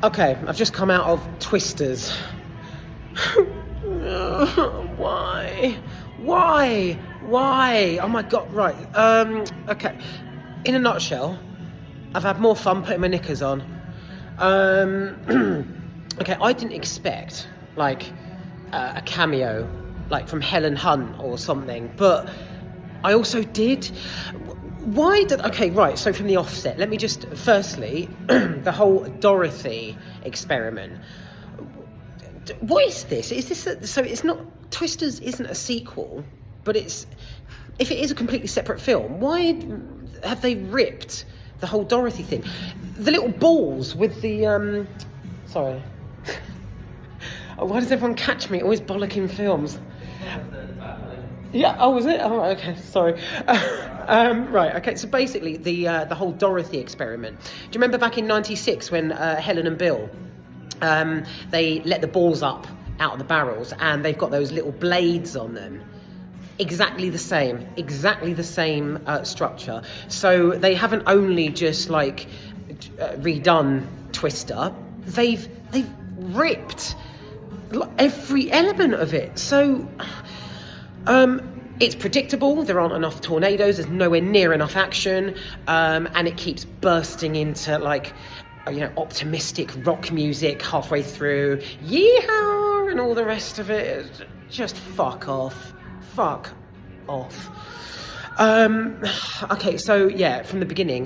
Okay, I've just come out of Twisters. Why? Why? Oh my god, right. Okay. In a nutshell, I've had more fun putting my knickers on. Okay, I didn't expect, like, a cameo, like, from Helen Hunt or something, but I also did. Okay, right, so from the offset, let me just, firstly, the whole Dorothy experiment. What is this? Is this so it's not, Twisters isn't a sequel, but if it is a completely separate film, why have they ripped the whole Dorothy thing? The little balls with the, sorry. Oh, why does everyone catch me always bollocking films? Yeah, oh, was it? Oh, okay, sorry. Right, okay, so basically the whole Dorothy experiment. Do you remember back in 96 when Helen and Bill, they let the balls up out of the barrels and they've got those little blades on them? Exactly the same structure. So they haven't only just like redone Twister, they've ripped every element of it. So it's predictable, there aren't enough tornadoes, there's nowhere near enough action, and it keeps bursting into, like, optimistic rock music halfway through, yeehaw, and all the rest of it. Just fuck off. Okay, so yeah, from the beginning,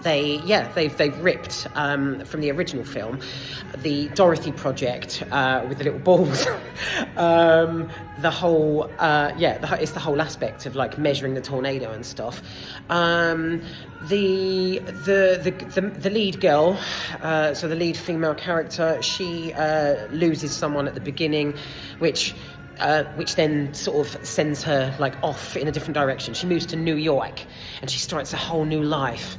they've ripped from the original film the Dorothy project with the little balls. The whole it's the whole aspect of like measuring the tornado and stuff. The lead girl, so the lead female character, she loses someone at the beginning, which then sort of sends her like off in a different direction. She moves to New York and she starts a whole new life.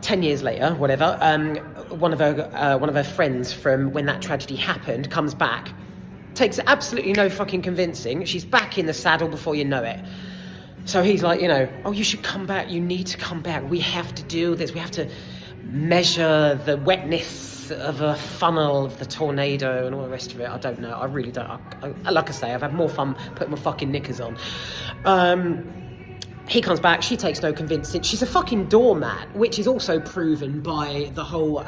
10 years later, whatever, one of her friends from when that tragedy happened comes back. Takes absolutely no fucking convincing. She's back in the saddle before you know it. So he's like, oh, you should come back. You need to come back. We have to do this. We have to measure the wetness of a funnel of the tornado and all the rest of it. I don't know. I really don't. Like I say, I've had more fun putting my fucking knickers on. He comes back, she takes no convincing. She's a fucking doormat, which is also proven by the whole,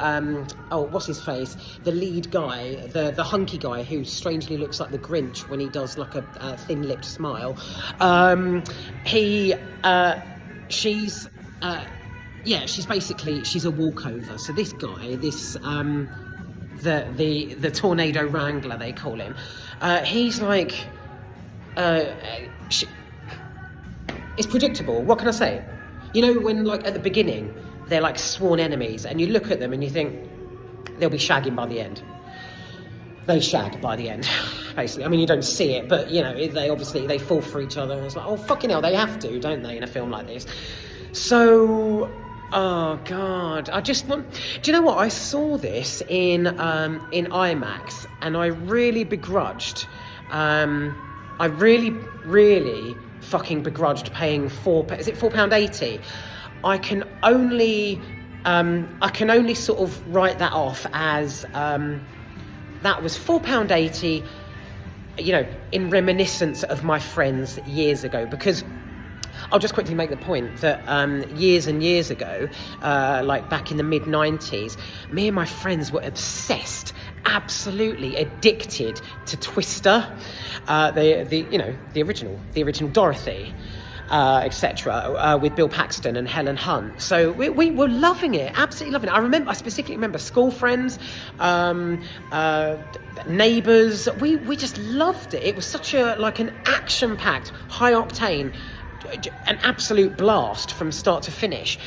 what's his face? The lead guy, the hunky guy who strangely looks like the Grinch when he does like a thin-lipped smile. She's a walkover. So this guy, the tornado wrangler, they call him, he's like, it's predictable. What can I say? When like at the beginning they're like sworn enemies, and you look at them and you think they'll be shagging by the end. They shag by the end, basically. I mean, you don't see it, but they fall for each other. And it's like, oh fucking hell, they have to, don't they, in a film like this? So, oh god, I just want. Do you know what? I saw this in IMAX, and I really begrudged. I really fucking begrudged paying £4.80. I can only sort of write that off as that was £4.80, in reminiscence of my friends years ago, because I'll just quickly make the point that years and years ago, like back in the mid-90s, me and my friends were obsessed, absolutely addicted to Twister, the original Dorothy, etc., with Bill Paxton and Helen Hunt. So we were loving it, absolutely loving it. I specifically remember school friends, neighbours. We just loved it. It was such an action-packed, high-octane, an absolute blast from start to finish.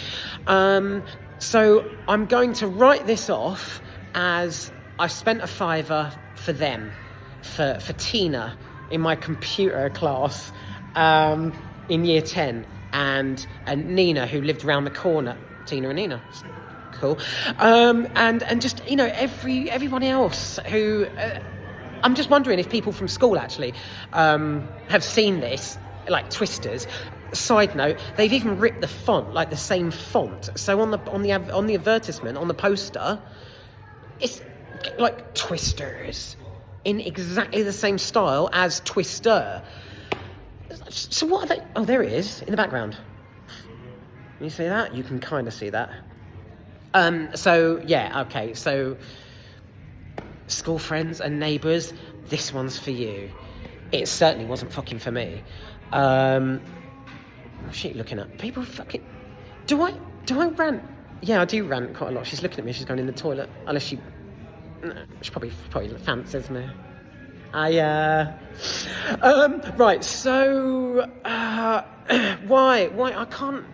So I'm going to write this off as I spent a £5 for them, for Tina in my computer class in year 10, and Nina, who lived around the corner. Tina and Nina, cool. And just everyone else who I'm just wondering if people from school actually have seen this, like Twisters. Side note, they've even ripped the font, like the same font. So on the advertisement, on the poster, It's like Twisters in exactly the same style as Twister. So what are they? Oh, there it is in the background. Can you see that? You can kind of see that. So yeah, okay. So school friends and neighbours, this one's for you. It certainly wasn't fucking for me. What's she looking at? People fucking. Do I rant? Yeah, I do rant quite a lot. She's looking at me. She's going in the toilet. Unless she probably fancies me. Right. So why I can't.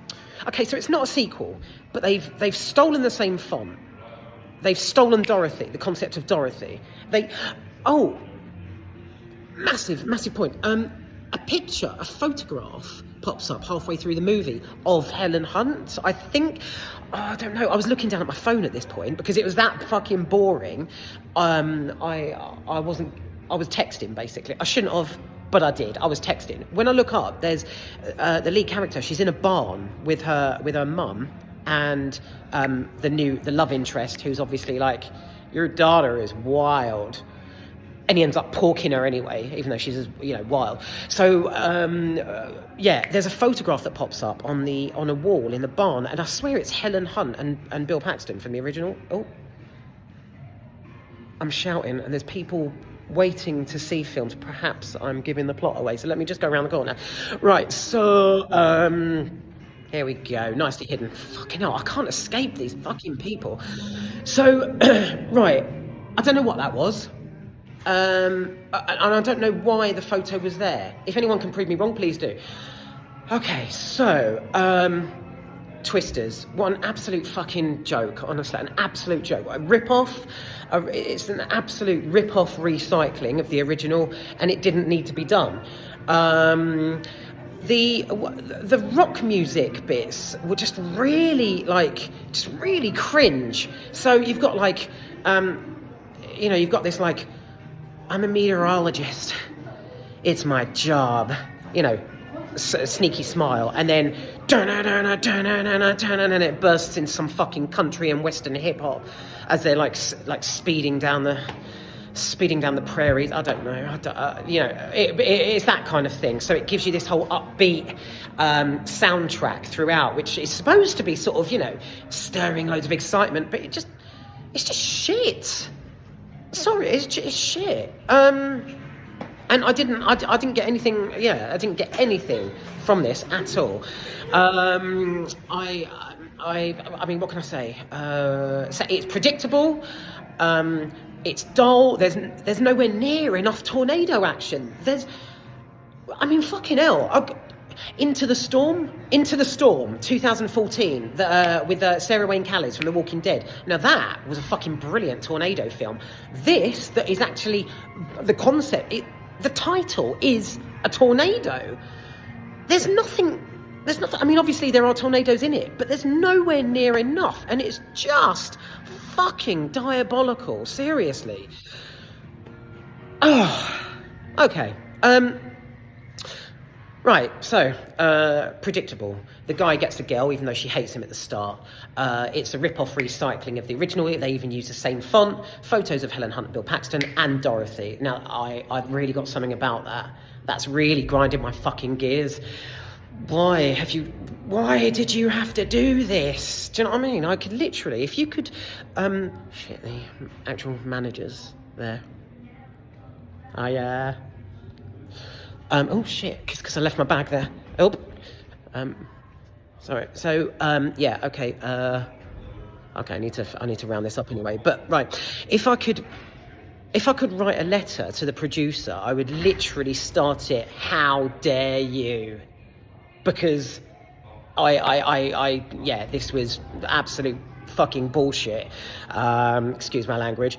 Okay, so it's not a sequel, but they've stolen the same font. They've stolen Dorothy, the concept of Dorothy. Massive point. A photograph pops up halfway through the movie of Helen Hunt. I think, I don't know. I was looking down at my phone at this point because it was that fucking boring. I was texting basically. I shouldn't have, but I did. I was texting. When I look up, there's the lead character. She's in a barn with her mum and the love interest, who's obviously like, your daughter is wild. And he ends up porking her anyway, even though she's, wild. So, there's a photograph that pops up on a wall in the barn, and I swear it's Helen Hunt and Bill Paxton from the original. Oh, I'm shouting, and there's people waiting to see films. Perhaps I'm giving the plot away, so let me just go around the corner. Right, so, here we go. Nicely hidden. Fucking hell, I can't escape these fucking people. So, right, I don't know what that was. And I don't know why the photo was there. If anyone can prove me wrong, please do. Okay, so, Twisters. What an absolute fucking joke, honestly. An absolute joke. A rip-off. It's an absolute rip-off recycling of the original, and it didn't need to be done. The rock music bits were just really cringe. So you've got you've got this I'm a meteorologist. It's my job. Sneaky smile, and then and it bursts in some fucking country and western hip hop as they're like speeding down the prairies. I don't know. It's that kind of thing. So it gives you this whole upbeat soundtrack throughout, which is supposed to be sort of stirring loads of excitement, but it's just shit. Sorry, it's shit. And I didn't get anything. Yeah, I didn't get anything from this at all. I mean, what can I say? So it's predictable. It's dull. There's nowhere near enough tornado action. Fucking hell. Into the Storm, 2014, with Sarah Wayne Callies from The Walking Dead. Now that was a fucking brilliant tornado film. This, that is actually the concept. The title is a tornado. There's nothing. I mean, obviously there are tornadoes in it, but there's nowhere near enough, and it's just fucking diabolical. Seriously. Oh, okay. Right, so, predictable. The guy gets the girl, even though she hates him at the start. It's a rip-off recycling of the original. They even use the same font, photos of Helen Hunt and Bill Paxton, and Dorothy. Now, I've really got something about that. That's really grinded my fucking gears. Why did you have to do this? Do you know what I mean? I could literally, if you could, the actual managers there. Oh shit, because I left my bag there. Oh, sorry. So, okay. Okay, I need to round this up anyway. But right, if I could write a letter to the producer, I would literally start it, "How dare you?" Because this was absolute fucking bullshit. Excuse my language.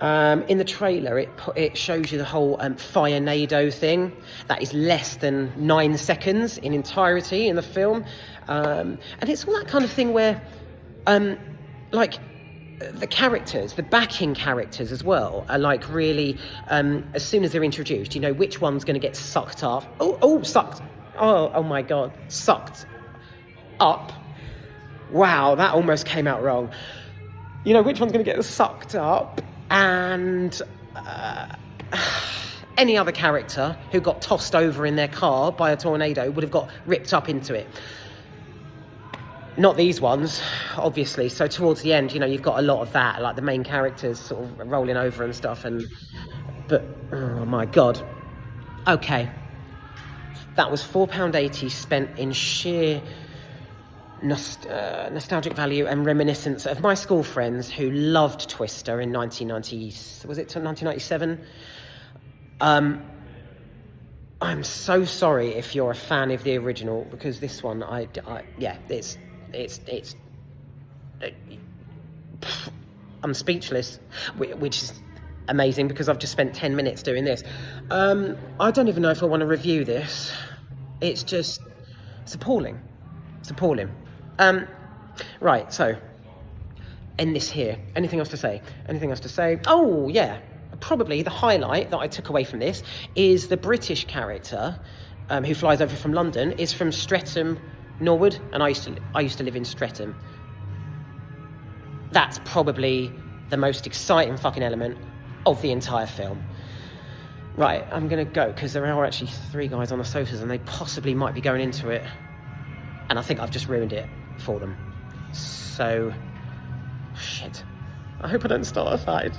In the trailer, it shows you the whole Firenado thing. That is less than 9 seconds in entirety in the film. And it's all that kind of thing where, the characters, the backing characters as well, are really, as soon as they're introduced, you know which one's going to get sucked up. Sucked. Oh my God. Sucked up. Wow, that almost came out wrong. You know which one's going to get sucked up, and any other character who got tossed over in their car by a tornado would have got ripped up into it. Not these ones, obviously. So towards the end, you know, you've got a lot of that, like the main characters sort of rolling over and stuff. But oh my God. Okay, that was £4.80 spent in sheer nostalgic value and reminiscence of my school friends who loved Twister in 1990. Was it 1997? I'm so sorry if you're a fan of the original, because this one, yeah, I'm speechless, which is amazing because I've just spent 10 minutes doing this. I don't even know if I want to review this. It's appalling. It's appalling. Right, so end this here. Anything else to say? Anything else to say? Oh, yeah. Probably the highlight that I took away from this is the British character who flies over from London is from Streatham, Norwood, and I used to live in Streatham. That's probably the most exciting fucking element of the entire film. Right, I'm gonna go because there are actually 3 guys on the sofas and they possibly might be going into it, and I think I've just ruined it for them. So, shit. I hope I don't start a fight.